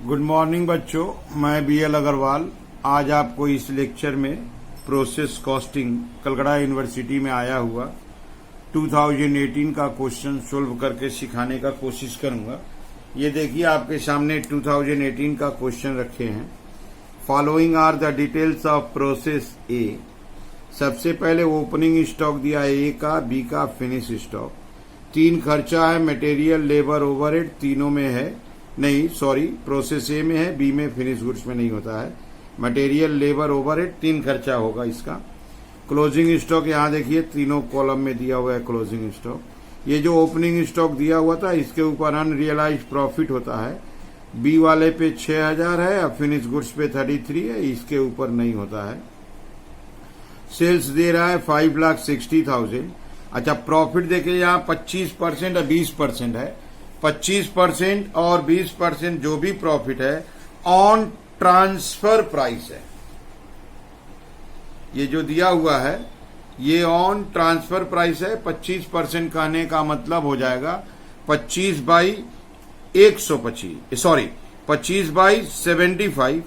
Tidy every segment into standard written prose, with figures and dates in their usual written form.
Good morning बच्चों, मैं BL Agarwal आज आपको इस लेक्चर में प्रोसेस कॉस्टिंग कलकत्ता यूनिवर्सिटी में आया हुआ 2018 का क्वेश्चन सोल्व करके सिखाने का कोशिश करूंगा। ये देखिए आपके सामने 2018 का क्वेश्चन रखे हैं। Following are the details of process A. सबसे पहले ओपनिंग स्टॉक दिया है ए का, बी का फिनिश स्टॉक। 3 खर्चा है, मटेरियल, लेबर, ओवरहेड, तीनों में है नहीं, सॉरी, प्रोसेस ए में है, बी में, फिनिश गुड्स में नहीं होता है। मटेरियल, लेबर, ओवरहेड 3 खर्चा होगा इसका। क्लोजिंग स्टॉक यहाँ देखिए तीनों कॉलम में दिया हुआ है क्लोजिंग स्टॉक। ये जो ओपनिंग स्टॉक दिया हुआ था इसके ऊपर अनरियलाइज्ड प्रॉफिट होता है। बी वाले पे 6000 है और फिनिश गुड्स पे 33 है, इसके ऊपर नहीं होता है। सेल्स दे रहा है 5,60,000। अच्छा, प्रॉफिट देखिए यहाँ 25% और 20% है। 25% और 20% जो भी प्रॉफिट है ऑन ट्रांसफर प्राइस है। ये जो दिया हुआ है ये ऑन ट्रांसफर प्राइस है। 25% कहने का मतलब हो जाएगा 25/125, सॉरी 25/75।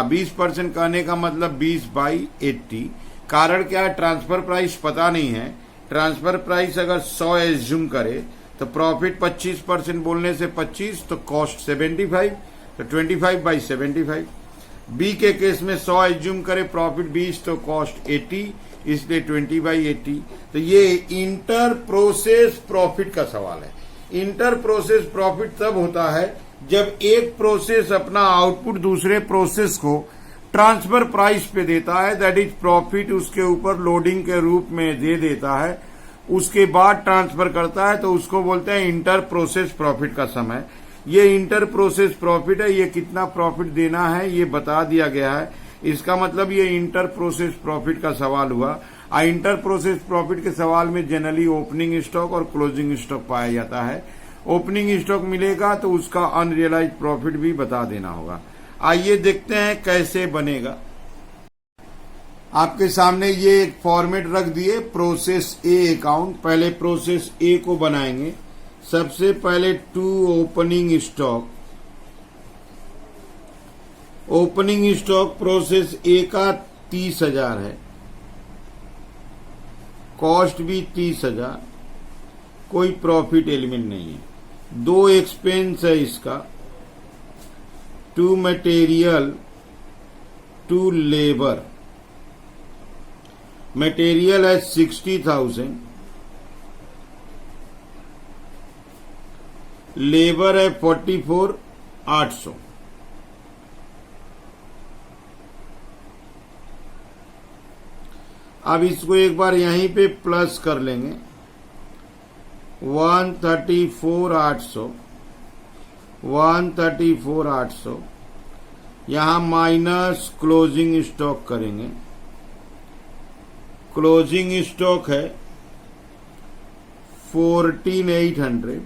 20% कहने का मतलब 20/80। कारण क्या है, ट्रांसफर प्राइस पता नहीं है। ट्रांसफर प्राइस अगर 100 एज्यूम करे तो प्रॉफिट 25% बोलने से 25 तो कॉस्ट 75, तो 25/75। बी के केस में 100 एज्यूम करे, प्रॉफिट 20 तो कॉस्ट 80, इसलिए 20/80। तो ये इंटर प्रोसेस प्रॉफिट का सवाल है। इंटर प्रोसेस प्रॉफिट तब होता है जब एक प्रोसेस अपना आउटपुट दूसरे प्रोसेस को ट्रांसफर प्राइस पे देता है, दैट इज प्रॉफिट उसके ऊपर लोडिंग के रूप में दे देता है, उसके बाद ट्रांसफर करता है, तो उसको बोलते हैं इंटर प्रोसेस प्रॉफिट का समय। ये इंटर प्रोसेस प्रॉफिट है। ये कितना प्रॉफिट देना है ये बता दिया गया है। इसका मतलब ये इंटर प्रोसेस प्रॉफिट का सवाल हुआ। इंटर प्रोसेस प्रॉफिट के सवाल में जनरली ओपनिंग स्टॉक और क्लोजिंग स्टॉक पाया जाता है। ओपनिंग स्टॉक मिलेगा तो उसका अनरियलाइज प्रॉफिट भी बता देना होगा। आइए देखते हैं कैसे बनेगा। आपके सामने ये एक फॉर्मेट रख दिए, प्रोसेस ए अकाउंट। पहले प्रोसेस ए को बनाएंगे। सबसे पहले to opening stock. Opening stock process A का 30,000 है, कॉस्ट भी 30,000, कोई प्रॉफिट एलिमेंट नहीं है। 2 एक्सपेंस है इसका, to material, to labour. Material है 60,000, लेबर है 44,800। अब इसको एक बार यहीं पे प्लस कर लेंगे, 134,800, 134,800। यहां माइनस क्लोजिंग स्टॉक करेंगे। क्लोजिंग स्टॉक है 14,800।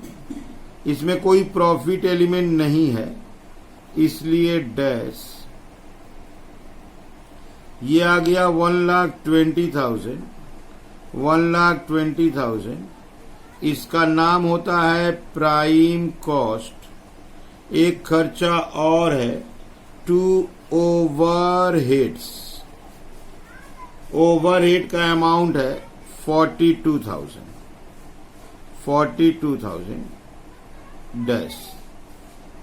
इसमें कोई प्रॉफिट एलिमेंट नहीं है, इसलिए डैश। ये आ गया 1,20,000, 1,20,000। इसका नाम होता है प्राइम कॉस्ट। एक खर्चा और है, टू ओवरहेड्स। ओवरहेड का अमाउंट है 42,000, 42,000 dash.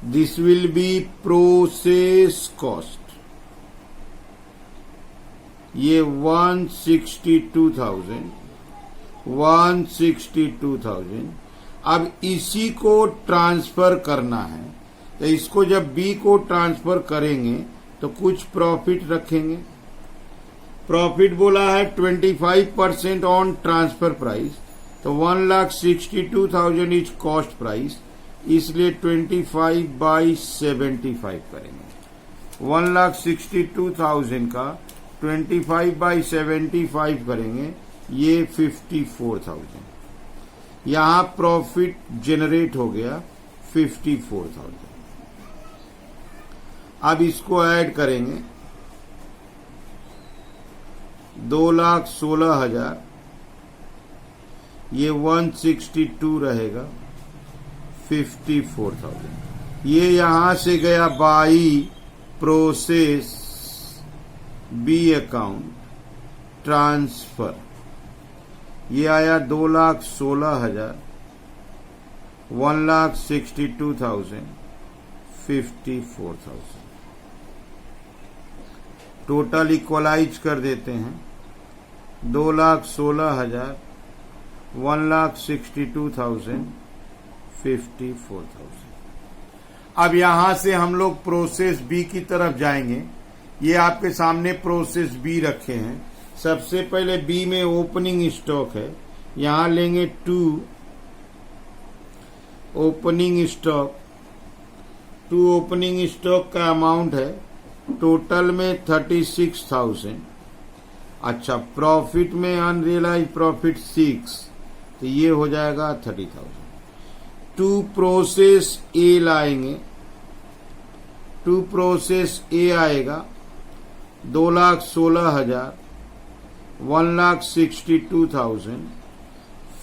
This will be process cost. ये 162,000, 162,000। अब इसी को ट्रांसफर करना है, तो इसको जब बी को ट्रांसफर करेंगे तो कुछ प्रॉफिट रखेंगे। प्रॉफिट बोला है 25% ऑन ट्रांसफर प्राइस, तो 1,62,000 इज कॉस्ट प्राइस, इसलिए 25/75 करेंगे। 1,62,000 का 25/75 करेंगे, ये 54,000। यहां प्रॉफिट जनरेट हो गया 54,000। अब इसको ऐड करेंगे, 2,16,000, ये 162 रहेगा, 54,000। ये यहां से गया by process B account transfer, ये आया 2,16,000, 1,62,000, 54,000। टोटल इक्वलाइज कर देते हैं, 2,16,000, 1,62,000, 54,000। अब यहां से हम लोग प्रोसेस बी की तरफ जाएंगे। ये आपके सामने प्रोसेस बी रखे हैं। सबसे पहले बी में ओपनिंग स्टॉक है, यहां लेंगे 2 ओपनिंग स्टॉक। 2 ओपनिंग स्टॉक का अमाउंट है टोटल में 36,000। अच्छा, प्रॉफिट में अनरियलाइज प्रॉफिट 6, तो ये हो जाएगा 30,000। 2 प्रोसेस ए लाएंगे, 2 प्रोसेस ए आएगा 2,16,000, 1,62,000,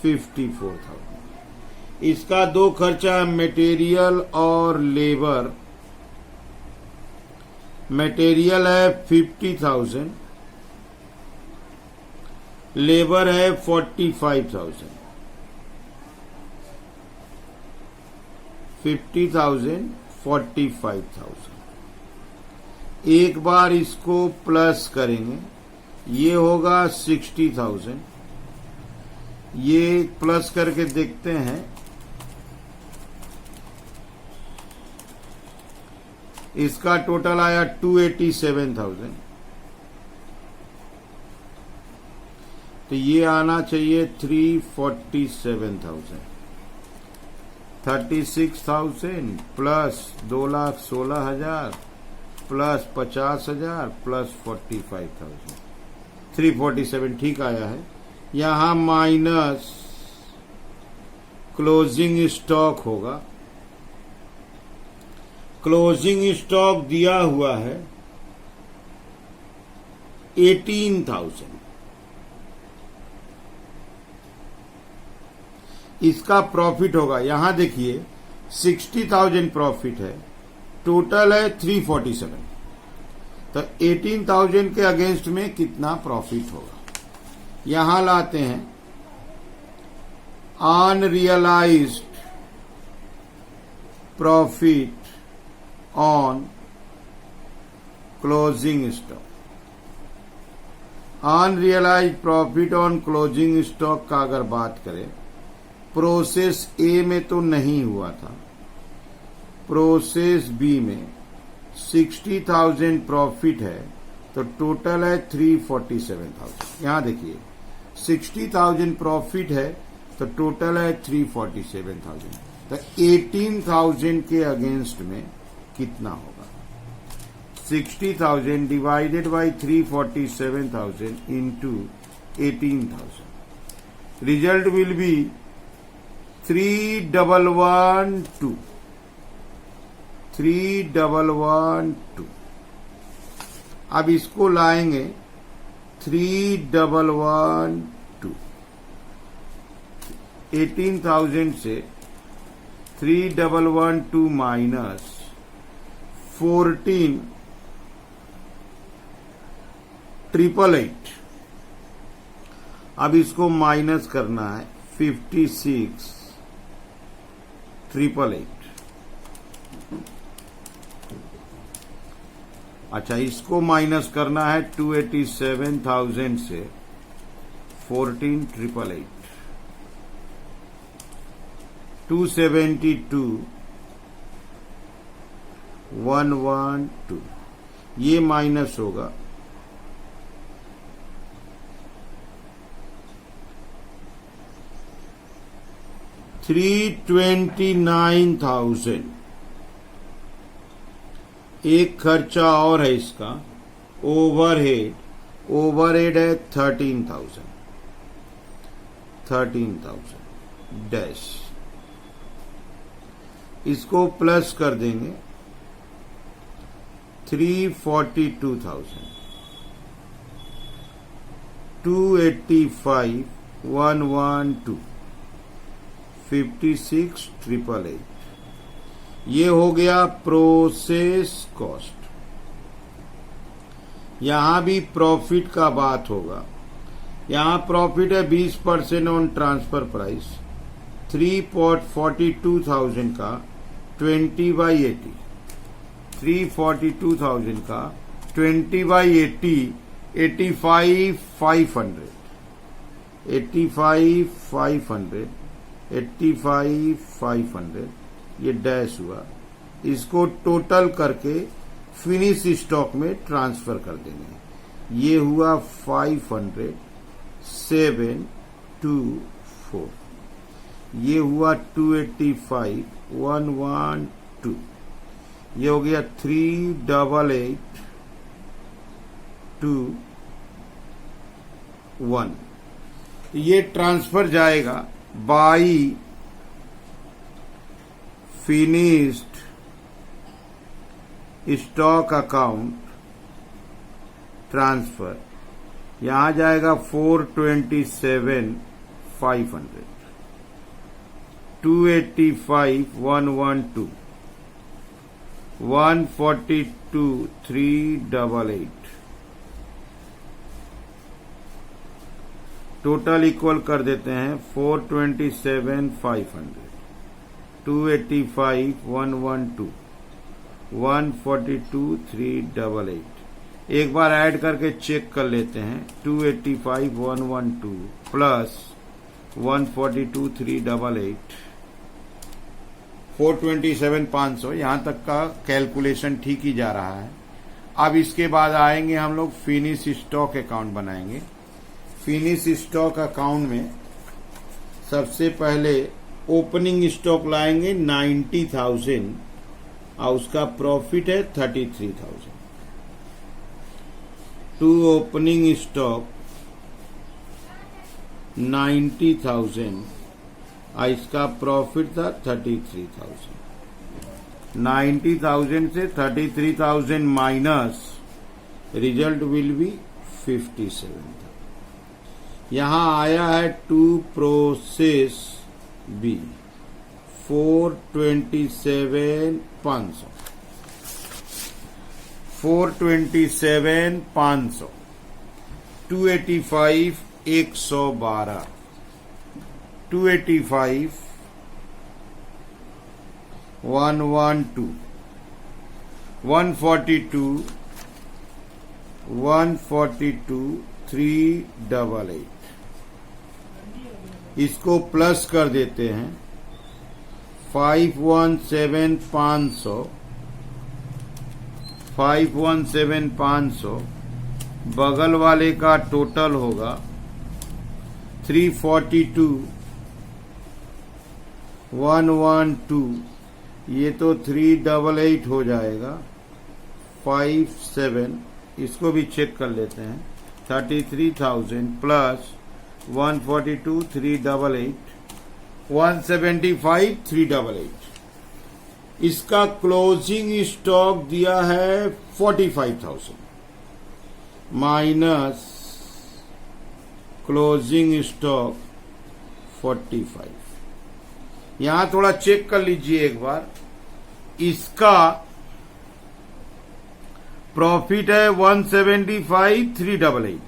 54,000। इसका 2 खर्चा है, मटेरियल और लेबर। मटेरियल है 50,000, लेबर है 45,000। 50,000, 45,000। एक बार इसको प्लस करेंगे, ये होगा 60,000। ये प्लस करके देखते हैं, इसका टोटल आया 287,000। तो ये आना चाहिए 347,000। 36,000 प्लस 2,16,000 प्लस 50,000 प्लस 45,000, 347 ठीक आया है। यहां माइनस क्लोजिंग स्टॉक होगा। क्लोजिंग स्टॉक दिया हुआ है 18,000। इसका प्रॉफिट होगा, यहां देखिए 60,000 प्रॉफिट है, टोटल है 347। तो 18,000 के अगेंस्ट में कितना प्रॉफिट होगा, यहां लाते हैं unrealised profit on closing stock. Unrealised profit on closing stock का अगर बात करें, प्रोसेस ए में तो नहीं हुआ था, प्रोसेस बी में 60,000 प्रॉफिट है, तो टोटल है 347,000। यहां देखिए 60,000 प्रॉफिट है, तो टोटल है 347,000। तो 18,000 के अगेंस्ट में कितना होगा, 60,000 divided by 347,000 into 18,000, result will be 3,112। 3,112। अब इसको लाएंगे 3,112। 18,000 से 3,112 माइनस 14,888। अब इसको माइनस करना है 56,888। अच्छा, इसको माइनस करना है 287,000 से 14,888, 272,112। ये माइनस होगा 329,000। एक खर्चा और है इसका, ओवरहेड। ओवरहेड है 13,000 डैश। इसको प्लस कर देंगे 342,000, 285,112, 56,888। ये हो गया प्रोसेस कॉस्ट। यहां भी प्रॉफिट का बात होगा। यहां प्रॉफिट है 20% ऑन ट्रांसफर प्राइस 342,000 का 20/80, 342,000 का 20/80, 85,500, 85,500, 85,500 ये डैश हुआ। इसको टोटल करके फिनिश स्टॉक में ट्रांसफर कर देंगे। ये हुआ 500,724, ये हुआ 285,112, ये हो गया 388,221। ये ट्रांसफर जाएगा by finished stock account transfer. यहां जाएगा 427,500, 285,112, 142,388। टोटल इक्वल कर देते हैं 427,500, 285,112, 142,388। एक बार ऐड करके चेक कर लेते हैं। 285,112 प्लस 142,388, 427,500। यहां तक का कैलकुलेशन ठीक ही जा रहा है। अब इसके बाद आएंगे हम लोग फिनिश स्टॉक अकाउंट बनाएंगे। फिनिश स्टॉक अकाउंट में सबसे पहले ओपनिंग स्टॉक लाएंगे 90,000 और उसका प्रॉफिट है 33,000। टू ओपनिंग स्टॉक 90,000 और इसका प्रॉफिट था 33,000। 90,000 से 33,000 माइनस रिजल्ट विल बी 57,000। यहां आया है टू प्रोसेस बी 427,500, 427,500, 285,112, 285,112, 142,388। इसको प्लस कर देते हैं 517,500, 517,500 बगल वाले का टोटल होगा 342,112, ये तो 388 हो जाएगा 57। इसको भी चेक कर लेते हैं। 33,000 प्लस 142,388, 175,388। इसका क्लोजिंग स्टॉक दिया है 45,000 माइनस क्लोजिंग स्टॉक 45। यहां थोड़ा चेक कर लीजिए एक बार। इसका प्रॉफिट है 175,388,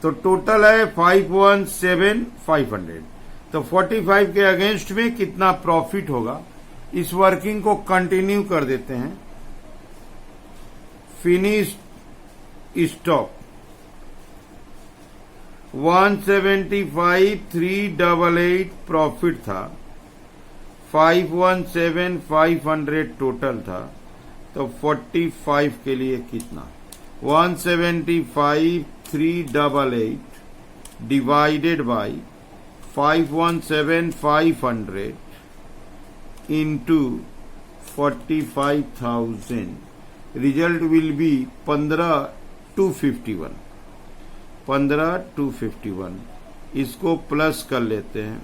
तो टोटल है 517,500। तो 45 के अगेंस्ट में कितना प्रॉफिट होगा, इस वर्किंग को कंटिन्यू कर देते हैं। फिनिश्ड स्टॉक 175,388 प्रॉफिट था, 517,500 टोटल था। तो 45 के लिए कितना, 175,388 divided by 517,500 into 45,000, result will be 15,251, 15,251। इसको प्लस कर लेते हैं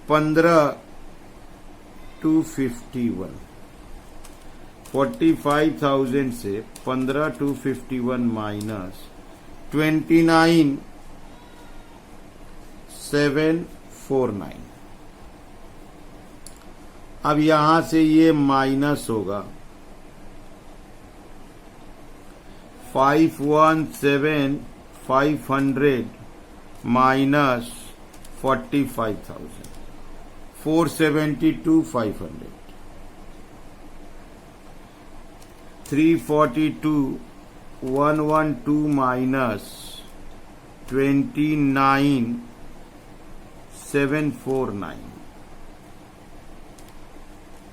15,251। 45,000 से 15,251 माइनस 29,749, अब यहां से ये माइनस होगा 517,500 माइनस 45,000 472,500 342,112 माइनस 29,749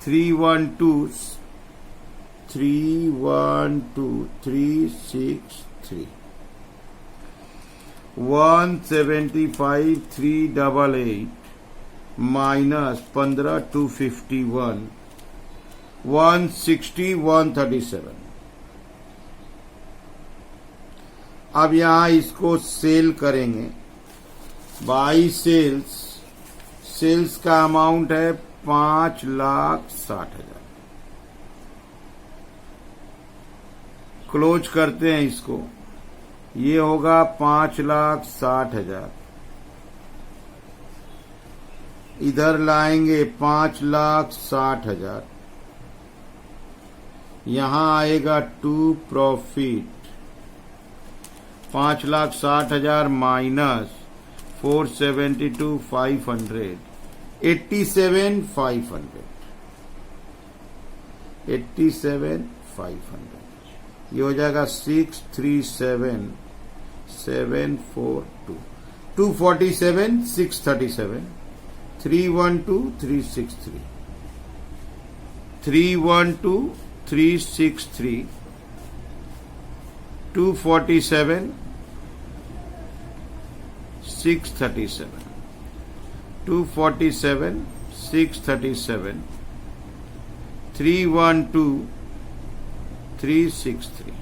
312,363 175,388 माइनस 15,251 160,137। अब यहां इसको सेल करेंगे। बाई सेल्स का अमाउंट है 5,60,000। क्लोज करते हैं इसको। ये होगा 5,60,000। इधर लाएंगे 5,60,000। यहां आएगा टू प्रॉफिट 5,60,000 माइनस 472,500 87,500 ये हो जाएगा 637,742 247,637 312,363 312,363 247,637 247,637 312,363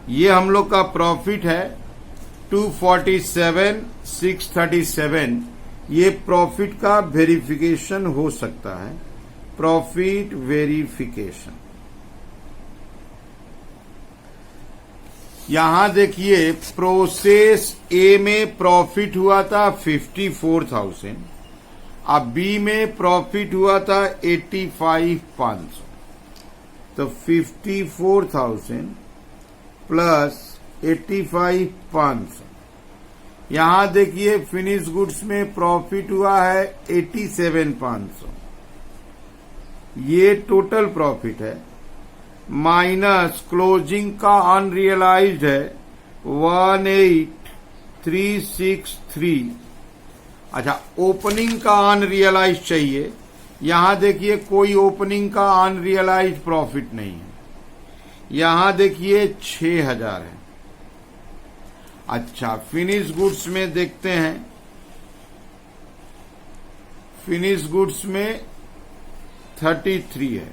ये हम लोग का प्रॉफिट है 247,637। ये प्रॉफिट का वेरिफिकेशन हो सकता है, प्रॉफिट वेरिफिकेशन। यहां देखिए प्रोसेस ए में प्रॉफिट हुआ था 54,000, अब बी में प्रॉफिट हुआ था 85,500। तो 54,000 प्लस 85,500। यहां देखिए फिनिश गुड्स में प्रॉफिट हुआ है 87,500। ये टोटल प्रॉफिट है, माइनस क्लोजिंग का अनरियलाइज्ड है 18,363। अच्छा, ओपनिंग का अनरियलाइज्ड चाहिए। यहां देखिए कोई ओपनिंग का अनरियलाइज्ड प्रॉफिट नहीं है। यहां देखिए 6,000 है। अच्छा, फिनिश गुड्स में देखते हैं। फिनिश गुड्स में 33 है।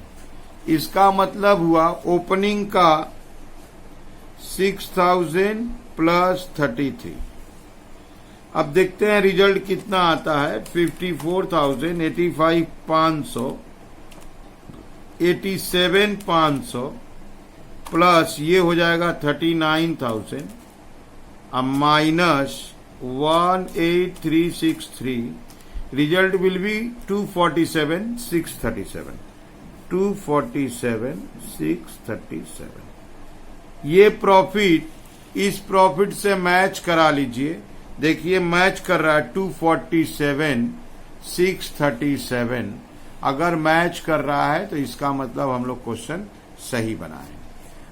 इसका मतलब हुआ ओपनिंग का 6,000 प्लस 33। अब देखते हैं रिजल्ट कितना आता है। 54,000, 85,500, 87,500 प्लस ये हो जाएगा 39,000 अब माइनस 18,363। Result will be 247,637 247,637। ये प्रॉफिट इस प्रॉफिट से मैच करा लीजिए। देखिए मैच कर रहा है 247,637। अगर मैच कर रहा है तो इसका मतलब हम लोग क्वेश्चन सही बनाए।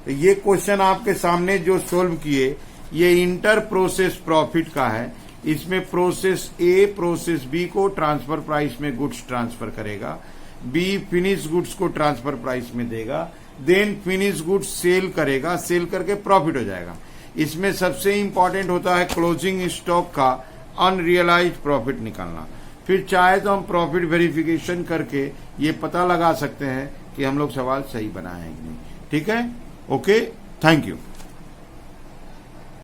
तो ये क्वेश्चन आपके सामने जो सोल्व किए ये इंटर प्रोसेस प्रॉफिट का है। इसमें प्रोसेस ए प्रोसेस बी को ट्रांसफर प्राइस में गुड्स ट्रांसफर करेगा, बी फिनिश गुड्स को ट्रांसफर प्राइस में देगा, देन फिनिश गुड्स सेल करेगा, सेल करके प्रॉफिट हो जाएगा। इसमें सबसे इंपॉर्टेंट होता है क्लोजिंग स्टॉक का अनरियलाइज्ड प्रॉफिट निकालना। फिर चाहे तो हम प्रॉफिट वेरिफिकेशन करके ये पता लगा सकते हैं कि हम लोग सवाल सही बनाए हैं कि नहीं। ठीक है, ओके, थैंक यू।